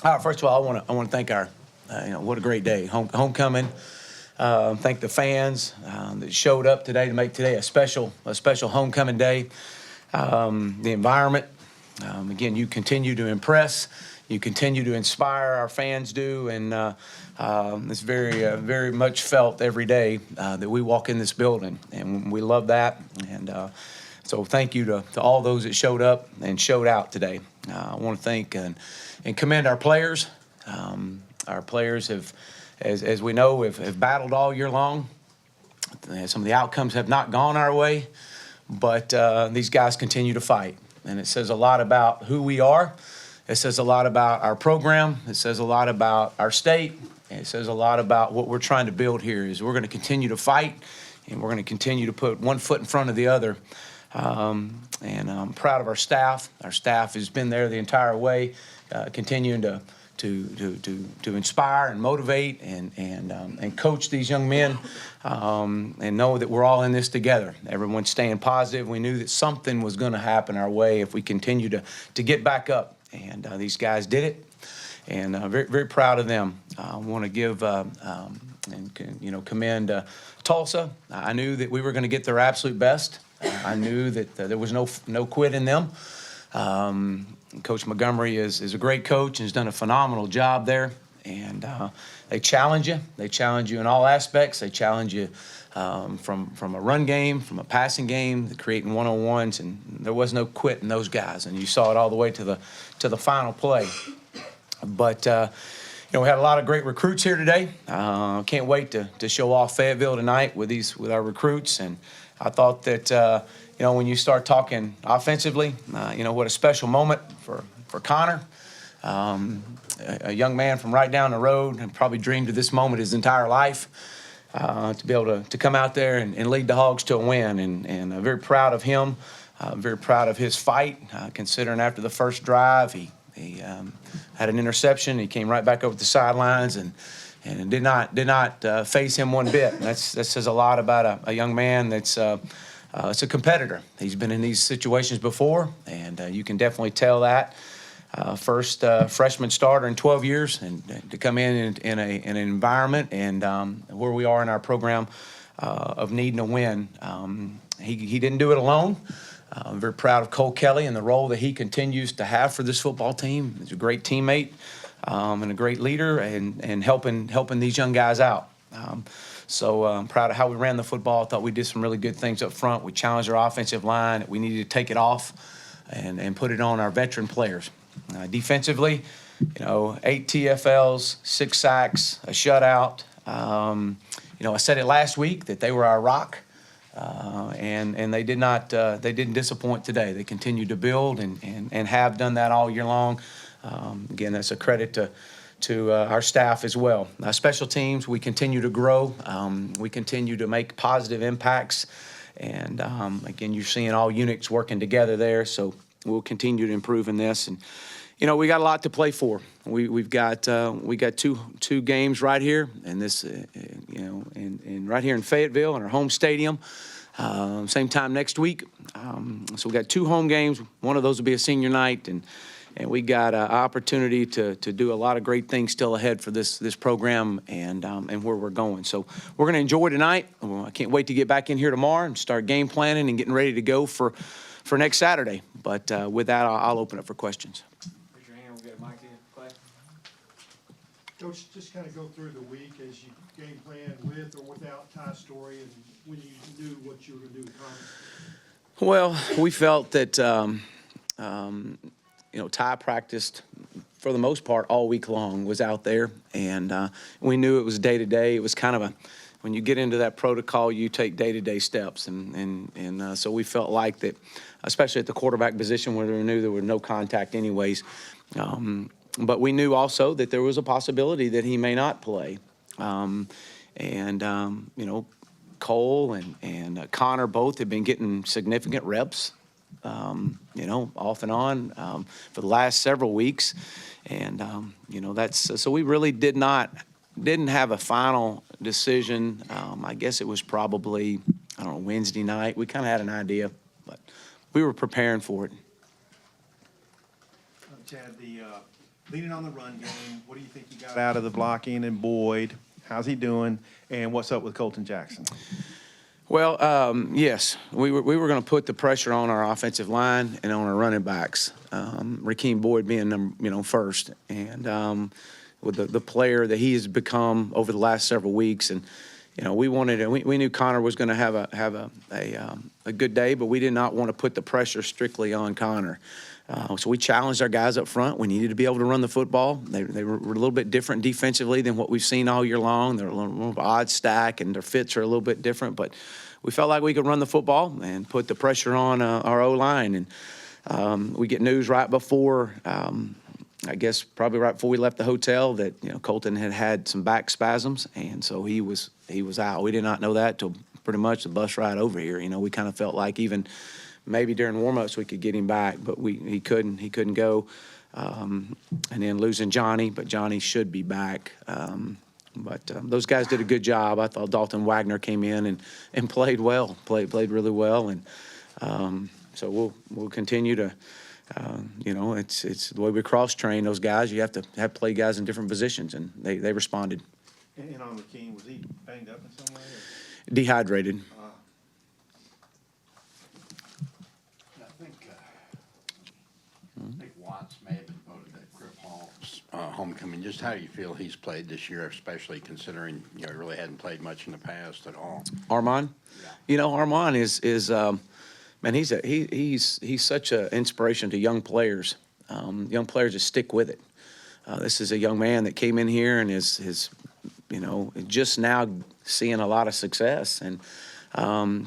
First of all, I want to thank our, what a great day, homecoming. Thank the fans that showed up today to make today a special homecoming day. The environment, again, you continue to impress, you continue to inspire. Our fans do, and it's very much felt every day that we walk in this building, and we love that. And so thank you to all those that showed up and showed out today. I want to thank and commend our players. Our players have, as we know, have battled all year long. Some of the outcomes have not gone our way, but these guys continue to fight. And it says a lot about who we are. It says a lot about our program. It says a lot about our state. And it says a lot about what we're trying to build here. Is we're going to continue to fight, and we're going to continue to put one foot in front of the other. And I'm proud of our staff. Our staff has been there the entire way, continuing to inspire and motivate and coach these young men, and know that we're all in this together. Everyone's staying positive. We knew that something was going to happen our way if we continue to get back up, and these guys did it, and very proud of them. I want to give and commend Tulsa. I knew that we were going to get their absolute best. I knew that there was no quit in them. Coach Montgomery is a great coach and has done a phenomenal job there. And they challenge you. They challenge you in all aspects. They challenge you from a run game, from a passing game, creating one-on-ones, and there was no quit in those guys. And you saw it all the way to the final play. But we had a lot of great recruits here today. Can't wait to show off Fayetteville tonight with our recruits. And I thought that when you start talking offensively, what a special moment for Connor, a young man from right down the road, and probably dreamed of this moment his entire life, to be able to come out there and lead the Hogs to a win. And I'm very proud of him. Very proud of his fight, considering after the first drive he had an interception. He came right back over the sidelines and did not face him one bit. And that says a lot about a young man that's it's a competitor. He's been in these situations before, and you can definitely tell that. First freshman starter in 12 years, and to come in an environment and where we are in our program of needing a win. He didn't do it alone. I'm very proud of Cole Kelly and the role that he continues to have for this football team. He's a great teammate and a great leader, and helping these young guys out. So I'm proud of how we ran the football. I thought we did some really good things up front. We challenged our offensive line. We needed to take it off and put it on our veteran players. Defensively, 8 TFLs, 6 sacks, a shutout. I said it last week that they were our rock. And they didn't disappoint today. They continued to build and have done that all year long. Again, that's a credit to our staff as well. Special teams, we continue to grow. We continue to make positive impacts. And again, you're seeing all units working together there. So we'll continue to improve in this. And we got a lot to play for. We got two games right here, and this and right here in Fayetteville in our home stadium. Same time next week. So we got 2 home games. One of those will be a senior night, and we got an opportunity to do a lot of great things still ahead for this program and where we're going. So we're going to enjoy tonight. I can't wait to get back in here tomorrow and start game planning and getting ready to go for next Saturday. But with that, I'll open up for questions. Raise your hand. We'll get a mic in. Clay. Coach, just kind of go through the week as you game plan with or without Ty Story, and when you knew what you were going to do with Connor. Well, we felt that Ty practiced for the most part all week long, was out there, and we knew it was day to day. It was kind of when you get into that protocol, you take day to day steps, and so we felt like that, especially at the quarterback position where we knew there was no contact anyways. But we knew also that there was a possibility that he may not play. Cole and Connor both have been getting significant reps, off and on for the last several weeks. And, that's so we really didn't have a final decision. I guess it was probably, Wednesday night. We kind of had an idea, but we were preparing for it. Chad, leading on the run game. What do you think you got out of the blocking and Boyd? How's he doing? And what's up with Colton Jackson? Well, yes, we were going to put the pressure on our offensive line and on our running backs. Rakeem Boyd being first, and with the player that he has become over the last several weeks, and we knew Connor was going to have a good day, but we did not want to put the pressure strictly on Connor. So we challenged our guys up front. We needed to be able to run the football. They were a little bit different defensively than what we've seen all year long. They're a little odd stack, and their fits are a little bit different. But we felt like we could run the football and put the pressure on our O-line. And we get news right before, I guess probably right before we left the hotel, that Colton had some back spasms, and so he was out. We did not know that till pretty much the bus ride over here. We kind of felt like even maybe during warm-ups we could get him back, but he couldn't go. And then losing Johnny, but Johnny should be back. But those guys did a good job. I thought Dalton Wagner came in and played well, played really well. And so we'll continue to, it's the way we cross-train those guys. You have to play guys in different positions, and they responded. And on Rakeem, was he banged up in some way? Dehydrated. I think Watts may have been voted at Griff Hall's homecoming. Just how do you feel he's played this year, especially considering he really hadn't played much in the past at all? Armand, Yeah. Armand is man. He's such an inspiration to young players. Young players just stick with it. This is a young man that came in here and is just now seeing a lot of success, and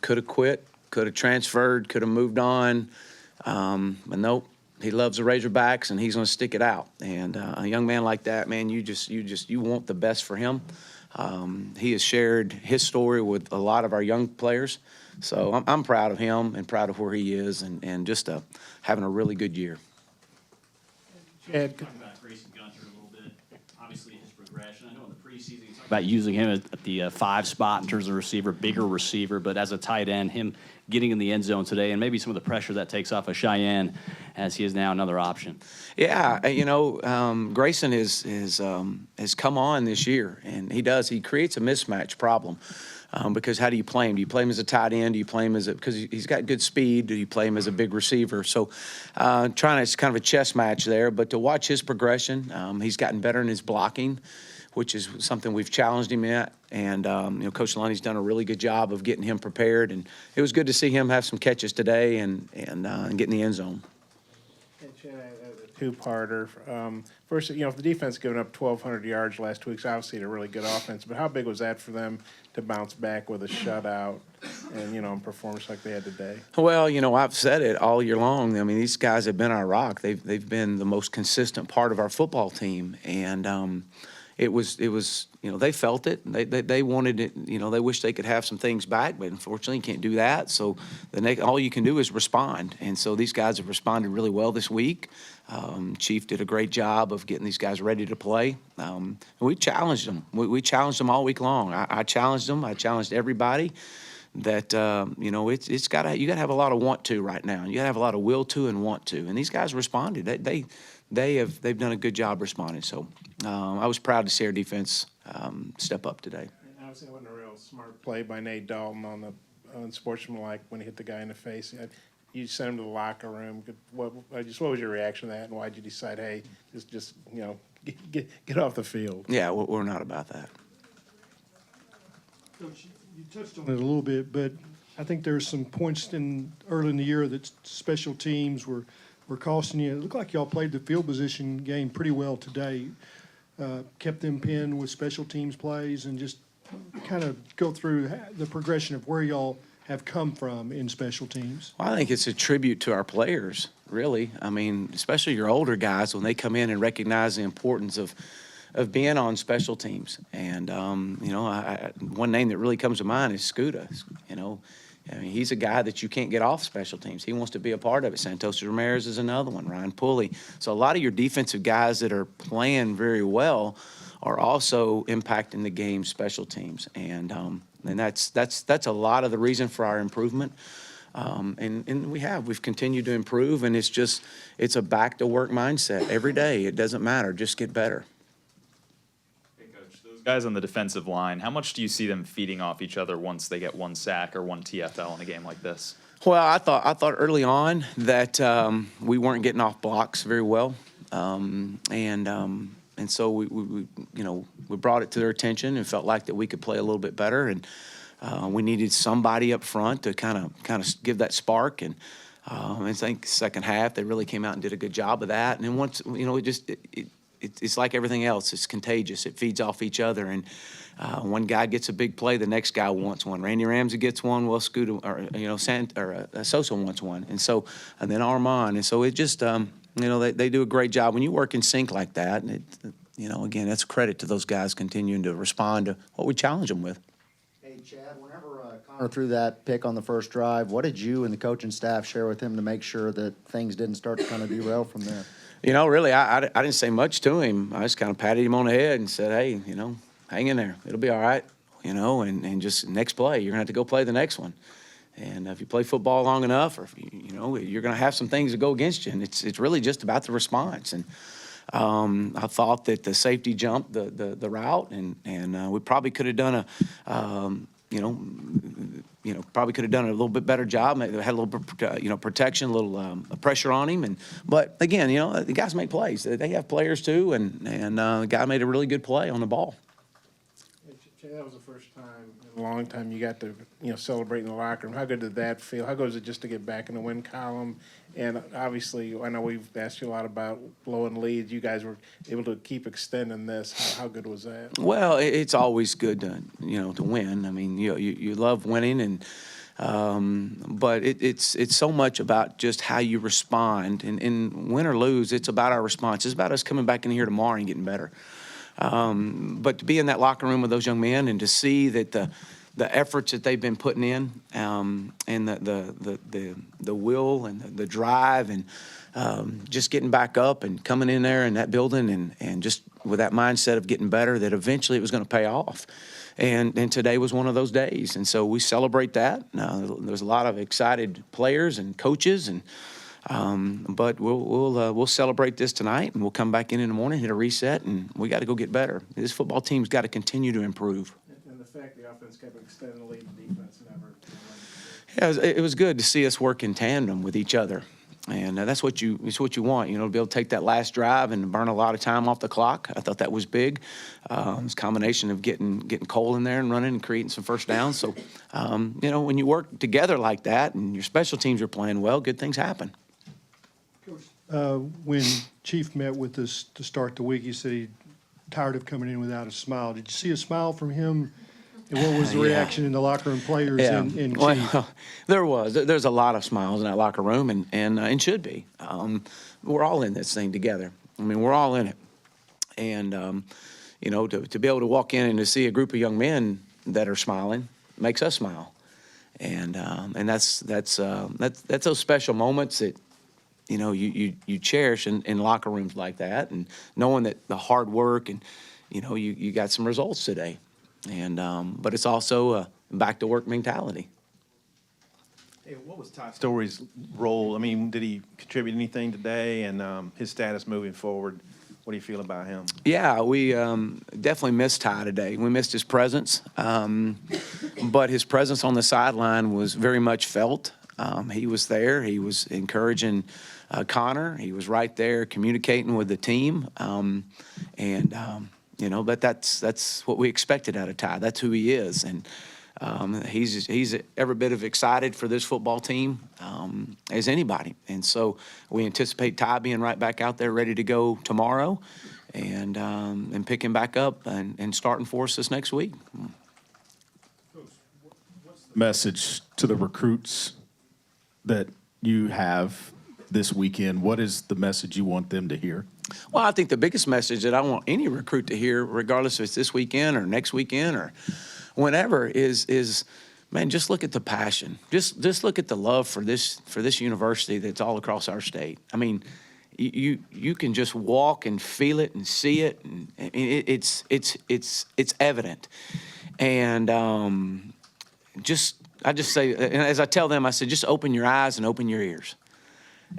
could have quit, could have transferred, could have moved on, but nope. He loves the Razorbacks, and he's going to stick it out. And a young man like that, man, you want the best for him. He has shared his story with a lot of our young players, so I'm proud of him and proud of where he is, and just having a really good year. Talk about Grayson Gunter a little bit. Obviously, his progression. I know in the preseason, you talked about using him at the 5 spot in terms of receiver, bigger receiver, but as a tight end, him getting in the end zone today, and maybe some of the pressure that takes off of Cheyenne, as he is now another option. Yeah, Grayson has come on this year, and he creates a mismatch problem. Because how do you play him? Do you play him as a tight end? Do you play him because he's got good speed? Do you play him as a big receiver? So it's kind of a chess match there. But to watch his progression, he's gotten better in his blocking, which is something we've challenged him at. And, Coach Lonnie's done a really good job of getting him prepared. And it was good to see him have some catches today and get in the end zone. Two-parter. First, if the defense giving up 1,200 yards last 2 weeks, obviously a really good offense, but how big was that for them to bounce back with a shutout and, performance like they had today? Well, I've said it all year long. I mean, these guys have been our rock. They've been the most consistent part of our football team, and it was they felt it. They wanted it. They wish they could have some things back, but unfortunately you can't do that. So all you can do is respond. And so these guys have responded really well this week. Chief did a great job of getting these guys ready to play. And we challenged them. We challenged them all week long. I challenged them. I challenged everybody that, you got to have a lot of want to right now. You got to have a lot of will to and want to. And these guys responded. They've done a good job responding. So I was proud to see our defense step up today. Obviously, it wasn't a real smart play by Nate Dalton on the unsportsmanlike when he hit the guy in the face. You sent him to the locker room. What was your reaction to that, and why did you decide, hey, just get off the field? Yeah, we're not about that. Coach, you touched on it a little bit, but I think there's some points early in the year that special teams were costing you. It looked like y'all played the field position game pretty well today. Kept them pinned with special teams plays, and just kind of go through the progression of where y'all have come from in special teams. Well, I think it's a tribute to our players, really. I mean, especially your older guys when they come in and recognize the importance of being on special teams. And, one name that really comes to mind is Scuda. I mean, he's a guy that you can't get off special teams. He wants to be a part of it. Santos Ramirez is another one, Ryan Pulley. So a lot of your defensive guys that are playing very well are also impacting the game's special teams. And that's a lot of the reason for our improvement. And we've continued to improve, and it's a back-to-work mindset every day. It doesn't matter, just get better. Hey, Coach, those guys on the defensive line, how much do you see them feeding off each other once they get one sack or one TFL in a game like this? Well, I thought early on that we weren't getting off blocks very well, and so we brought it to their attention and felt like that we could play a little bit better, and we needed somebody up front to kind of give that spark. And I think second half they really came out and did a good job of that. And then once it's like everything else, it's contagious. It feeds off each other, and one guy gets a big play, the next guy wants one. Randy Ramsey gets one, well, Sosa wants one, and then Armand, and so it just they do a great job when you work in sync like that. And again, that's credit to those guys continuing to respond to what we challenge them with. Hey, Chad, whenever Connor threw that pick on the first drive, what did you and the coaching staff share with him to make sure that things didn't start to kind of derail from there? Really, I didn't say much to him. I just kind of patted him on the head and said, hey, hang in there. It'll be all right, and just next play, you're going to have to go play the next one. And if you play football long enough, or you're going to have some things that go against you, and it's really just about the response. And I thought that the safety jumped the route, and we probably could have done probably could have done a little bit better job. Maybe had a little bit, protection, a little pressure on him. But again, the guys make plays. They have players too, and the guy made a really good play on the ball. That was the first time in a long time you got to, celebrate in the locker room. How good did that feel? How good is it just to get back in the win column? And obviously, I know we've asked you a lot about blowing leads. You guys were able to keep extending this. How good was that? Well, it's always good to win. I mean, you love winning, but it's so much about just how you respond. And win or lose, it's about our response. It's about us coming back in here tomorrow and getting better. But to be in that locker room with those young men and to see that the efforts that they've been putting in, and the will and the drive, and just getting back up and coming in there in that building and just with that mindset of getting better, that eventually it was going to pay off. And today was one of those days, and so we celebrate that. There's a lot of excited players and coaches, but we'll celebrate this tonight, and we'll come back in the morning, hit a reset, and we got to go get better. This football team's got to continue to improve. And the fact the offense kept extending the lead, the defense never. Yeah, it was good to see us work in tandem with each other, and that's what you want. To be able to take that last drive and burn a lot of time off the clock. I thought that was big. It's a combination of getting Cole in there and running and creating some first downs. So, when you work together like that and your special teams are playing well, good things happen. When Chief met with us to start the week, he said he's tired of coming in without a smile. Did you see a smile from him? And what was the reaction in the locker room, players and Chief? Well, there's a lot of smiles in that locker room, and should be. We're all in this thing together. I mean, we're all in it. And, to be able to walk in and to see a group of young men that are smiling makes us smile. And that's those special moments that, you cherish in locker rooms like that, and knowing that the hard work and, you got some results today. And but it's also a back-to-work mentality. Hey, what was Ty Story's role? I mean, did he contribute anything today, and his status moving forward? What do you feel about him? Yeah, we definitely missed Ty today. We missed his presence, but his presence on the sideline was very much felt. He was there. He was encouraging Connor. He was right there communicating with the team, but that's what we expected out of Ty. That's who he is, and he's every bit of excited for this football team as anybody. And so we anticipate Ty being right back out there ready to go tomorrow, and picking back up and starting for us this next week. Message to the recruits that you have this weekend? What is the message you want them to hear? Well, I think the biggest message that I want any recruit to hear, regardless if it's this weekend or next weekend or whenever, is man, just look at the passion. Just look at the love for this university that's all across our state. I mean, you can just walk and feel it and see it, and it's evident. And just I just say, and as I tell them, I said, just open your eyes and open your ears.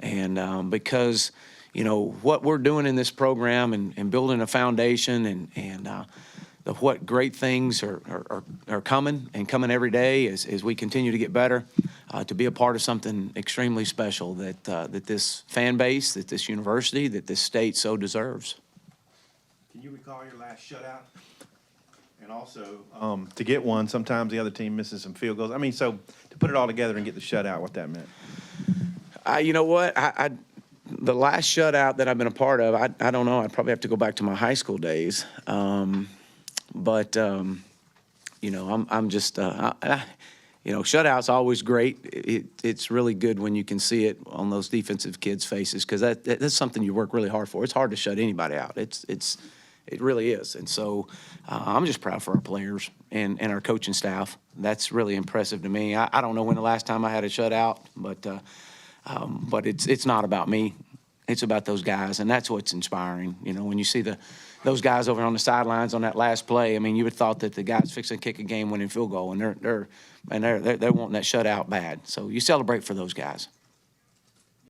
And because, you know, what we're doing in this program and building a foundation and what great things are coming and coming every day as we continue to get better, to be a part of something extremely special that this fan base, that this university, that this state so deserves. Can you recall your last shutout? And also, to get one, sometimes the other team misses some field goals. I mean, so to put it all together and get the shutout, what that meant. You know what? The last shutout that I've been a part of, I don't know. I'd probably have to go back to my high school days. But you know, I'm just, you know, shutout's always great. It's really good when you can see it on those defensive kids' faces, because that's something you work really hard for. It's hard to shut anybody out. It really is. And so I'm just proud for our players and our coaching staff. That's really impressive to me. I don't know when the last time I had a shutout, but it's not about me. It's about those guys, and that's what's inspiring. You know, when you see those guys over on the sidelines on that last play, I mean, you would have thought that the guys fixing to kick a game-winning field goal, and they're wanting that shutout bad. So you celebrate for those guys.